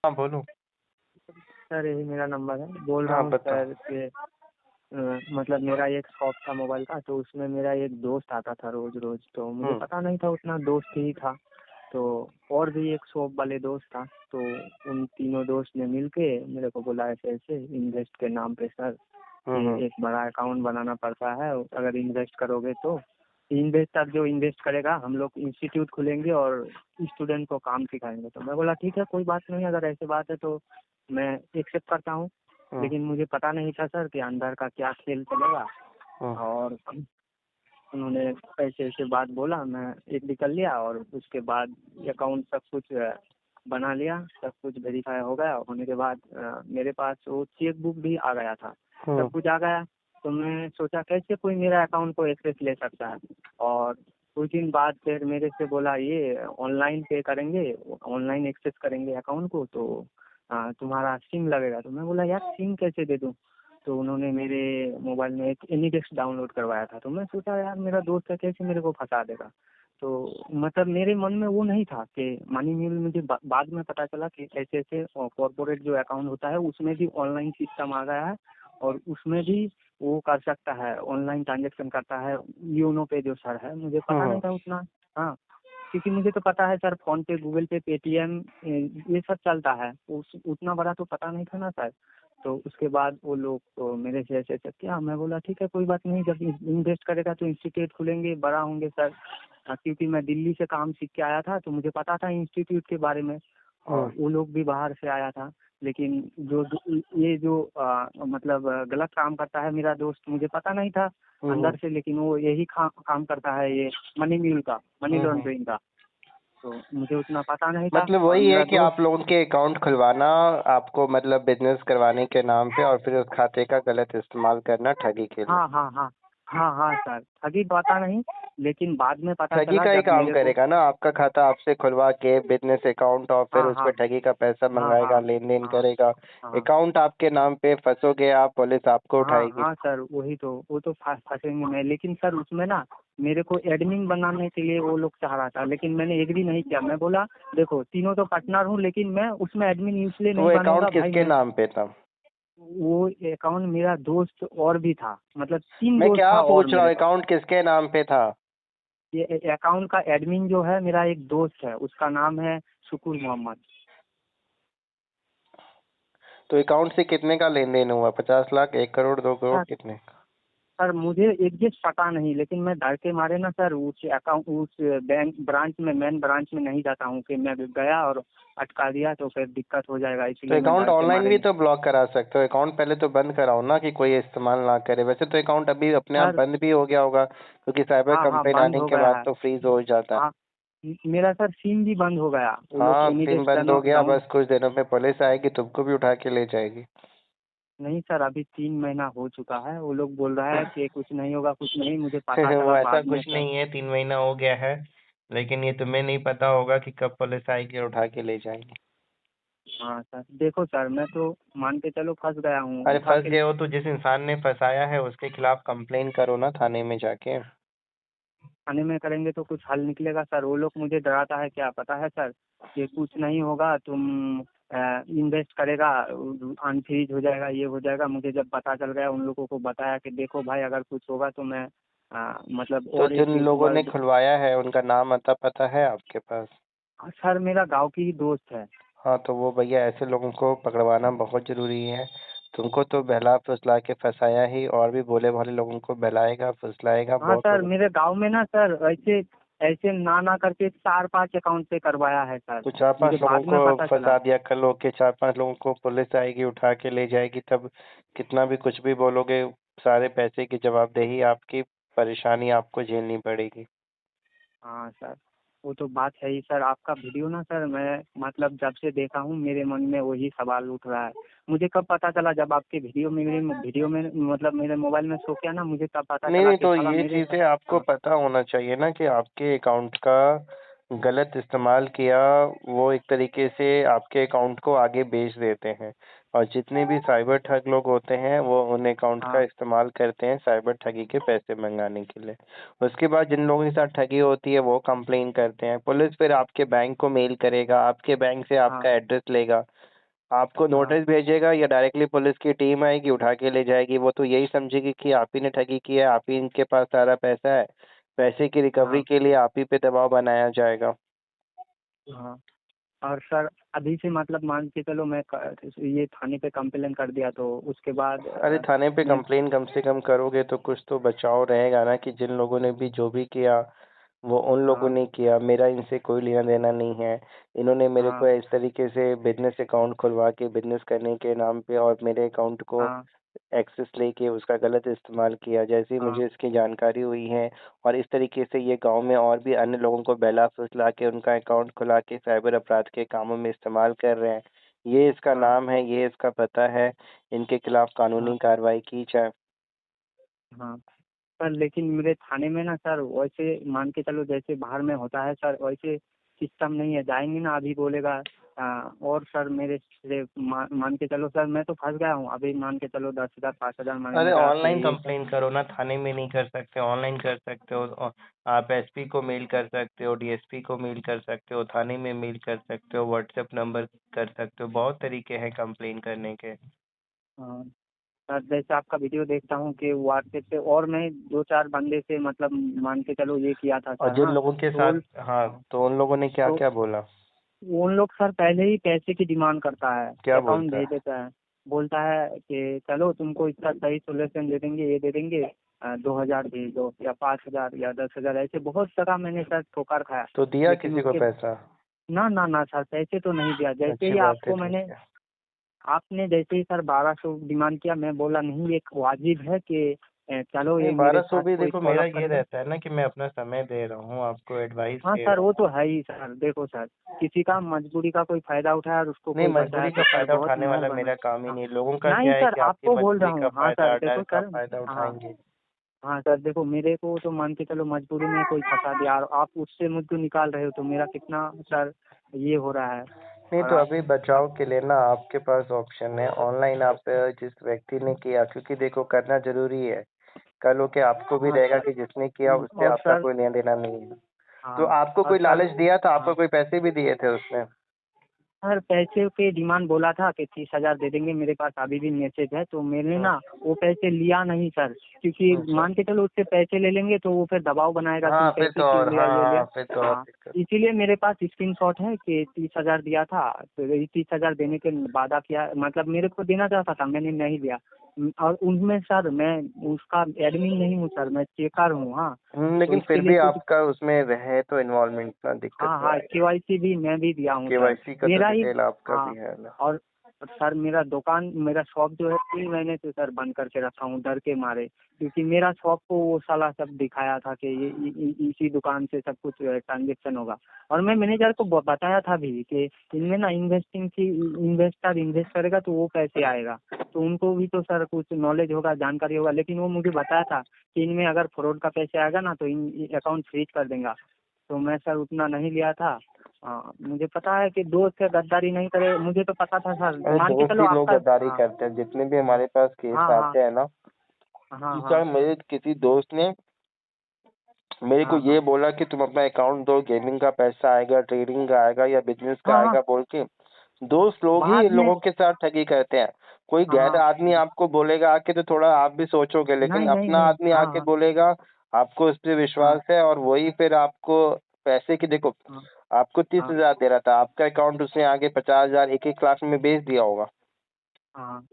हाँ बोलो। सर यही मेरा नंबर है। बोल रहा हाँ हूँ बताओ। सर कि मतलब मेरा एक शॉप था मोबाइल का, तो उसमें मेरा एक दोस्त आता था रोज रोज, तो मुझे हम्म। पता नहीं था, उतना दोस्त ही था। तो और भी एक शॉप वाले दोस्त था, तो उन तीनों दोस्त ने मिलके मेरे को बोला ऐसे ऐसे इन्वेस्ट के नाम पे सर हम्म। कि एक बड़ा अकाउंट बनाना पड़ता है, अगर इन्वेस्ट करोगे तो इन्वेस्टर जो इन्वेस्ट करेगा हम लोग इंस्टीट्यूट खुलेंगे और स्टूडेंट को काम सिखाएंगे। तो मैं बोला ठीक है कोई बात नहीं, अगर ऐसे बात है तो मैं एक्सेप्ट करता हूँ। हम्म। लेकिन मुझे पता नहीं था सर कि अंदर का क्या खेल चलेगा। हम्म। और उन्होंने ऐसे ऐसे बात बोला, मैं एग्री कर लिया और उसके बाद अकाउंट सब कुछ बना लिया, सब कुछ वेरीफाई हो गया। होने के बाद मेरे पास वो चेक बुक भी आ गया था, सब कुछ आ गया। तो मैं सोचा कैसे कोई मेरा अकाउंट को एक्सेस ले सकता है। और कुछ दिन बाद फिर मेरे से बोला ये ऑनलाइन पे करेंगे, ऑनलाइन एक्सेस करेंगे अकाउंट को, तो तुम्हारा सिम लगेगा। तो मैं बोला यार सिम कैसे दे दूँ। तो उन्होंने मेरे मोबाइल में एक एनीडेस्क डाउनलोड करवाया था, तो मैं सोचा यार मेरा दोस्त है कैसे मेरे को फंसा देगा। तो मतलब मेरे मन में वो नहीं था कि मनी म्यूल। मुझे बाद में पता चला कि ऐसे ऐसे कॉर्पोरेट जो अकाउंट होता है उसमें भी ऑनलाइन सिस्टम आ गया है, और उसमें भी वो कर सकता है, ऑनलाइन ट्रांजेक्शन करता है योनो पे जो सर है। मुझे पता हम्म। नहीं था उतना। हाँ, क्योंकि मुझे तो पता है सर फोन पे, गूगल पे, पेटीएम ये सब चलता है, उतना बड़ा तो पता नहीं था ना सर। तो उसके बाद वो लोग तो मेरे से ऐसे ऐसे किया। मैं बोला ठीक है कोई बात नहीं, जब इन्वेस्ट करेगा तो इंस्टीट्यूट खुलेंगे, बड़ा होंगे सर। क्योंकि मैं दिल्ली से काम सीख के आया था, तो मुझे पता था इंस्टीट्यूट के बारे में, हम्म। और वो लोग भी बाहर से आया था। लेकिन ये जो मतलब गलत काम करता है मेरा दोस्त, मुझे पता नहीं था हम्म। अंदर से, लेकिन वो यही काम करता है, ये मनी म्यूल का, मनी हम्म। लॉन्ड्रिंग का। तो मुझे उतना पता नहीं था, मतलब और वही है मेरा कि दोस्त। आप लोगों के अकाउंट खुलवाना, आपको मतलब बिजनेस करवाने के नाम पे, और फिर उस खाते का गलत इस्तेमाल करना ठगी के लिए। हाँ हाँ हाँ, हाँ हाँ सर, ठगी पता नहीं, लेकिन बाद में पता ठगी चला का ही जब काम मेरे को। करेगा ना, आपका खाता आपसे खुलवा के बिजनेस अकाउंट, और फिर हाँ उस हाँ पर ठगी का पैसा हाँ मंगाएगा, हाँ लेन देन हाँ करेगा। हाँ अकाउंट आपके नाम पे, फंसोगे आप, पुलिस आपको हाँ उठाएगी। हाँ सर, वही तो, वो तो फंसेंगे मैं। लेकिन सर उसमें ना मेरे को एडमिन बनाने के लिए वो लोग चाह रहा था, लेकिन मैंने एग्री नहीं किया। मैं बोला देखो तीनों तो पार्टनर हूँ, लेकिन मैं उसमें एडमिन इसलिए तो वो नहीं अकाउंट बनूंगा भाई। किसके मैं नाम पे था? वो अकाउंट मेरा दोस्त और भी था, मतलब तीन मैं दोस्त क्या था और पूछ रहा मेरे हूँ, पास। अकाउंट किसके नाम पे था? ये अकाउंट का एडमिन जो है मेरा एक दोस्त है, उसका नाम है शुकुर मोहम्मद। तो अकाउंट से कितने का लेन देन हुआ? 50 लाख, 1 करोड़, 2 करोड़, सर कितने? सर मुझे एग्जैक्ट पता नहीं, लेकिन मैं डर के मारे ना सर उस अकाउंट, उस बैंक ब्रांच में, मेन ब्रांच में नहीं जाता हूँ कि मैं गया और अटका दिया तो फिर दिक्कत हो जाएगा, तो इसलिए मैं अकाउंट डर के ऑनलाइन मारे भी नहीं। तो ब्लॉक करा सकते हो, अकाउंट पहले तो बंद कराओ ना, कि कोई इस्तेमाल ना करे। वैसे तो अकाउंट अभी अपने आप सर बंद भी हो गया होगा, क्योंकि साइबर हाँ हाँ कंप्लेन बंद आने हो के गया बाद है। तो फ्रीज हो जाता है। हाँ, मेरा सर सिम भी बंद हो गया, वो लोग हाँ, एनी सिम डेस्क बंद हो गया, डाउन। बस कुछ दिनों में पुलिस आएगी, तुमको भी उठा के ले जाएगी। नहीं सर, अभी 3 महीना हो चुका है, वो लोग बोल रहा है कि कुछ नहीं होगा, कुछ नहीं। मुझे पता वो चला ऐसा बाद में कुछ सर। नहीं है, 3 महीना हो गया है, लेकिन ये तुम्हें नहीं पता होगा कि कब पुलिस आएगी और उठा के ले जाएगी। हाँ सर, देखो सर मैं तो मान के चलो फंस गया हूँ, अरे उठा फंस के। गए हो तो जिस इंसान ने फंसाया है उसके खिलाफ कंप्लेन करो ना, थाने में जाके। थाने में करेंगे तो कुछ हल निकलेगा सर? वो लोग मुझे डराता है, क्या पता है सर कि कुछ नहीं होगा, तुम इन्वेस्ट करेगा अनफ्रीज हो जाएगा, ये हो जाएगा। मुझे जब पता चल गया, उन लोगों को बताया कि देखो भाई अगर कुछ होगा तो मैं मतलब तो और एक जिन लोगों यूट्यूबर। ने खुलवाया है उनका नाम अता पता है आपके पास? सर मेरा गांव की ही दोस्त है। हाँ, तो वो भैया ऐसे लोगों को पकड़वाना बहुत जरूरी है। तुमको तो बहला फुसला के फंसाया ही, और भी भोले भाले लोगों को बहलाएगा फुसलाएगा हाँ बहुत सर, लोगों। मेरे गांव में ना सर ऐसे ऐसे ना ना करके 4-5 अकाउंट से करवाया है सर। तो चार मुझे पांच लोगों बाद को में पता चला। फंसा दिया, कल हो के 4 5 लोगों को पुलिस आएगी, उठा के ले जाएगी, तब कितना भी कुछ भी बोलोगे, सारे पैसे की जवाबदेही आपकी, परेशानी आपको झेलनी पड़ेगी। हाँ सर, वो तो बात है ही सर। आपका वीडियो ना सर, मैं मतलब जब से देखा हूँ मेरे मन में वही सवाल उठ रहा है। मुझे कब पता चला, जब आपके वीडियो में मतलब मेरे मोबाइल में शो किया ना, मुझे तब पता नहीं चला नहीं, कि तो साला ये मेरे। चीजें आपको हाँ पता होना चाहिए ना, कि आपके अकाउंट का गलत इस्तेमाल किया, वो एक तरीके से आपके अकाउंट को आगे बेच देते हैं। और जितने भी साइबर ठग लोग होते हैं वो उन अकाउंट का हाँ इस्तेमाल करते हैं साइबर ठगी के पैसे मंगाने के लिए। उसके बाद जिन लोगों के साथ ठगी होती है वो कंप्लेन करते हैं, पुलिस फिर आपके बैंक को मेल करेगा, आपके बैंक से हाँ आपका एड्रेस लेगा, आपको हाँ नोटिस भेजेगा या डायरेक्टली पुलिस की टीम आएगी उठा के ले जाएगी? वो तो यही समझेगी कि आप ही ने ठगी की है, आप ही इनके पास सारा पैसा है, पैसे की रिकवरी हाँ के लिए आप ही पे दबाव बनाया जाएगा। हाँ। और सर अभी से मतलब मान के चलो ये थाने पे कंप्लेन कर दिया तो उसके बाद अरे थाने पे मैं। कंप्लेन कम से कम करोगे तो कुछ तो बचाव रहेगा ना, कि जिन लोगों ने भी जो भी किया वो उन लोगों हाँ ने किया, मेरा इनसे कोई लेना देना नहीं है। इन्होंने मेरे हाँ को इस तरीके से बिजनेस अकाउंट खुलवा के बिजनेस करने के नाम पे और मेरे अकाउंट को हाँ एक्सेस लेके उसका गलत इस्तेमाल किया। जैसे ही हाँ मुझे इसकी जानकारी हुई है और इस तरीके से ये गांव में और भी अन्य लोगों को बहला फुसला के उनका अकाउंट खुला के साइबर अपराध के कामों में इस्तेमाल कर रहे हैं, ये इसका हाँ नाम है, ये इसका पता है, इनके खिलाफ हाँ कानूनी कार्रवाई की जाए। हाँ। सर लेकिन मेरे थाने में ना सर वैसे मान के चलो जैसे बाहर में होता है सर वैसे सिस्टम नहीं है, जाएंगे ना अभी बोलेगा और सर मेरे से मान के चलो सर मैं तो फंस गया हूँ अभी, मान के चलो 10,000 5,000 अरे मांगेगा ऑनलाइन कि ये कंप्लेन करो ना, थाने में नहीं कर सकते, ऑनलाइन कर सकते हो। आप एसपी को मेल कर सकते हो, डीएसपी को मेल कर सकते हो, थाने में मेल कर सकते हो, व्हाट्सएप नंबर कर सकते हो, बहुत तरीके हैं कंप्लेन करने के। हाँ। सर जैसे आपका वीडियो देखता हूँ कि व्हाट्सएप पे और मैं 2 4 बंदे से मतलब मान के चलो ये किया था और सर। जिन हाँ लोगों के तो साथ, हाँ, तो उन लोगों ने क्या तो क्या बोला? उन लोग सर पहले ही पैसे की डिमांड करता है, क्या अकाउंट बोलता भेज है? देता है, बोलता है कि चलो तुमको इसका सही सोल्यूशन दे देंगे, ये दे देंगे 2,000 भेज दो या 5,000 या 10,000, ऐसे बहुत जगह मैंने सर ठोकर खाया। तो दिया लेकिन किसी को उसके पैसा? ना ना ना सर पैसे तो नहीं दिया, जैसे अच्छी ही बात है, आपको ठीक मैंने है। आपने जैसे ही सर 1,200 डिमांड किया, मैं बोला नहीं एक वाजिब है कि चलो नहीं, ये मेरे 1200 साथ भी कोई देखो, मेरा सॉल्व ये करेगा। रहता है ना कि मैं अपना समय दे रहा हूँ, आपको एडवाइस हाँ दे सर रहा वो हूँ। तो है ही सर, देखो सर किसी का मजबूरी का कोई फायदा उठाया और उसको नहीं, कोई बचाया मजबूरी का तो सर फायदा बहुत उठाने वाला मेहरबाना। मेरा काम ही हाँ नहीं है। लोगों का नहीं क्या है सर कि आपकी आपको बोल रहा मजबूरी का हूँ, हाँ फायदा, सर डर देखो का सर। फायदा हाँ उठाएंगे। हाँ सर देखो मेरे को तो मान के चलो मजबूरी में कोई फंसा दिया और आप उससे मुझको निकाल रहे हो तो मेरा कितना सर ये हो रहा है। नहीं और तो आप अभी बचाव के लिए ना आपके पास ऑप्शन है ऑनलाइन। आप जिस व्यक्ति ने किया, क्योंकि देखो करना जरूरी है, कल को आपको भी हाँ रहेगा सर कि जिसने किया उससे और आपका सर कोई लेना देना नहीं है। तो हाँ आपको और कोई सर लालच दिया था? हाँ आपको कोई पैसे भी दिए थे उसने? सर पैसे के डिमांड बोला था कि 30,000 दे देंगे, मेरे पास अभी भी मैसेज है, तो मैंने हाँ। ना वो पैसे लिया नहीं सर, क्योंकि अच्छा। मान के चलो उससे पैसे ले लेंगे तो वो फिर दबाव बनाएगा हाँ तुम फिर पैसे तो क्यों और, लिया हाँ ये लिया। हाँ, फिर तो और हाँ दिक्कत। इसीलिए मेरे पास स्क्रीनशॉट है कि 30,000 दिया था, तो यही 30,000 देने के वादा किया, मतलब मेरे को देना चाहता था, मैंने नहीं दिया। और उनमें सर मैं उसका एडमिन नहीं हूँ सर, मैं चेकर हूँ। हाँ तो लेकिन इसके फिर लिए भी कुछ। आपका उसमें रहे तो इन्वॉल्वमेंट ना, दिक्कत हाँ तो हाँ आएगा। केवाईसी भी मैं भी दिया हूँ सर, केवाईसी का तो मेरा ही। डिटेल आपका हाँ भी है ना। और सर मेरा दुकान मेरा शॉप जो है 3 महीने से सर बंद करके रखा हूँ डर के मारे, क्योंकि मेरा शॉप को वो साला सब दिखाया था कि इसी दुकान से सब कुछ ट्रांजेक्शन होगा। और मैं मैनेजर को बताया था भी कि इनमें ना इन्वेस्टिंग की, इन्वेस्टर इन्वेस्ट करेगा तो वो पैसे आएगा, तो उनको भी तो सर कुछ नॉलेज होगा, जानकारी होगा, लेकिन वो मुझे बताया था कि इनमें अगर फ्रॉड का पैसे आएगा ना तो इन अकाउंट फ्रीज कर देगा। तो मैं सर उतना नहीं लिया था। मुझे पता है कि दोस्त से गद्दारी नहीं करे, मुझे तो पता था सर, अरे मान के दोस्त चलो ही लोग आपका। गद्दारी हाँ करते हैं, जितने भी हमारे पास केस हाँ हाँ आते हैं ना। हाँ इस हाँ टाइम मेरे किसी दोस्त ने मेरे को हाँ ये हाँ बोला कि तुम अपना अकाउंट दो, गेमिंग का पैसा आएगा, ट्रेडिंग का आएगा या बिजनेस का हाँ हाँ आएगा बोल के। दोस्त लोग ही बाद इन में। लोगों के साथ ठगी करते हैं। कोई गैर हाँ आदमी आपको बोलेगा आके तो थोड़ा आप भी सोचोगे, लेकिन नहीं नहीं अपना नहीं आदमी आके हाँ बोलेगा, आपको उस पर हाँ विश्वास है और वही फिर आपको पैसे की, देखो हाँ आपको तीस हाँ हजार दे रहा था, आपका अकाउंट उसने आगे 50,000 एक एक लाख में बेच दिया होगा। हाँ।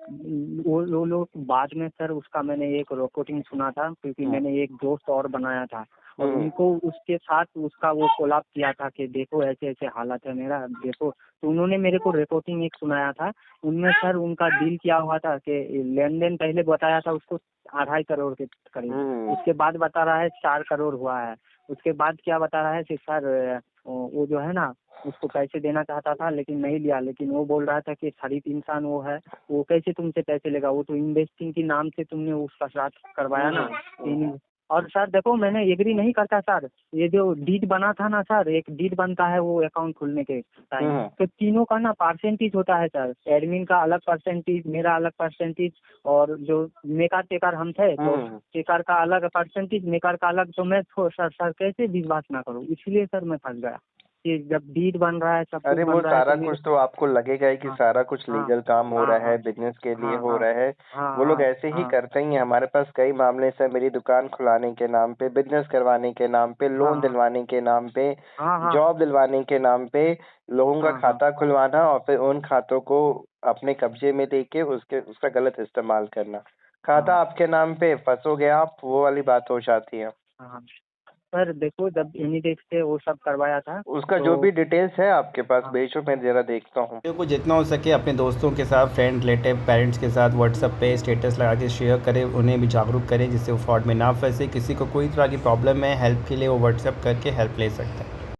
वो लोग बाद में सर उसका मैंने एक रिपोर्टिंग सुना था, क्योंकि हम्म। मैंने एक दोस्त और बनाया था और हम्म। उनको उसके साथ उसका वो कोलाब किया था कि देखो ऐसे ऐसे हालत है मेरा देखो, तो उन्होंने मेरे को रिपोर्टिंग एक सुनाया था। उनमें सर उनका डील किया हुआ था कि लेन देन पहले बताया था उसको 2.5 करोड़ के करीब, हम्म। उसके बाद बता रहा है 4 करोड़ हुआ है। उसके बाद क्या बता रहा है कि सर वो जो है ना उसको पैसे देना चाहता था लेकिन नहीं लिया, लेकिन वो बोल रहा था कि खरीद इंसान वो है, वो कैसे तुमसे पैसे लेगा, वो तो इन्वेस्टिंग के नाम से तुमने उसका साथ करवाया ना। और सर देखो मैंने एग्री नहीं करता सर, ये जो डीड बना था ना सर, एक डीड बनता है वो अकाउंट खुलने के टाइम, हम्म। तो तीनों का ना परसेंटेज होता है सर, एडमिन का अलग परसेंटेज, मेरा अलग परसेंटेज, और जो मेकर टेकर हम थे तो हम्म। टेकर का अलग परसेंटेज, मेकर का अलग, तो मैं सर सर कैसे विश्वास ना करूँ, इसलिए सर मैं फंस गया। चीज़ जब डीड बन रहा है, सब कुछ अरे वो बन रहा है, सारा तो मेरे कुछ तो आपको लगेगा ही कि हाँ सारा कुछ हाँ लीगल काम हो हाँ रहा है, हाँ बिजनेस के लिए हाँ हो हाँ रहा है। हाँ वो लोग हाँ ऐसे ही हाँ करते ही हैं। हमारे पास कई मामले से मेरी दुकान खुलाने के नाम पे, बिजनेस करवाने के नाम पे, हाँ लोन हाँ दिलवाने के नाम पे, हाँ हाँ जॉब दिलवाने के नाम पे लोगों का हाँ हाँ खाता खुलवाना और फिर उन खातों को अपने कब्जे में देके उसका गलत इस्तेमाल करना। खाता हाँ आपके नाम पे, फंसोगे आप, वो वाली बात हो जाती है। हाँ। सर देखो, जब यूनिटेक से वो सब करवाया था उसका तो जो भी डिटेल्स है आपके पास हाँ भेजो, मैं ज़रा देखता हूँ। वीडियो को जितना हो सके अपने दोस्तों के साथ, फ्रेंड रिलेटिव पेरेंट्स के साथ व्हाट्सएप पे स्टेटस लगा के शेयर करें, उन्हें भी जागरूक करें जिससे वो फ्रॉड में ना फंसे। किसी को कोई तरह की प्रॉब्लम है हेल्प के लिए वो व्हाट्सएप करके हेल्प ले सकते हैं।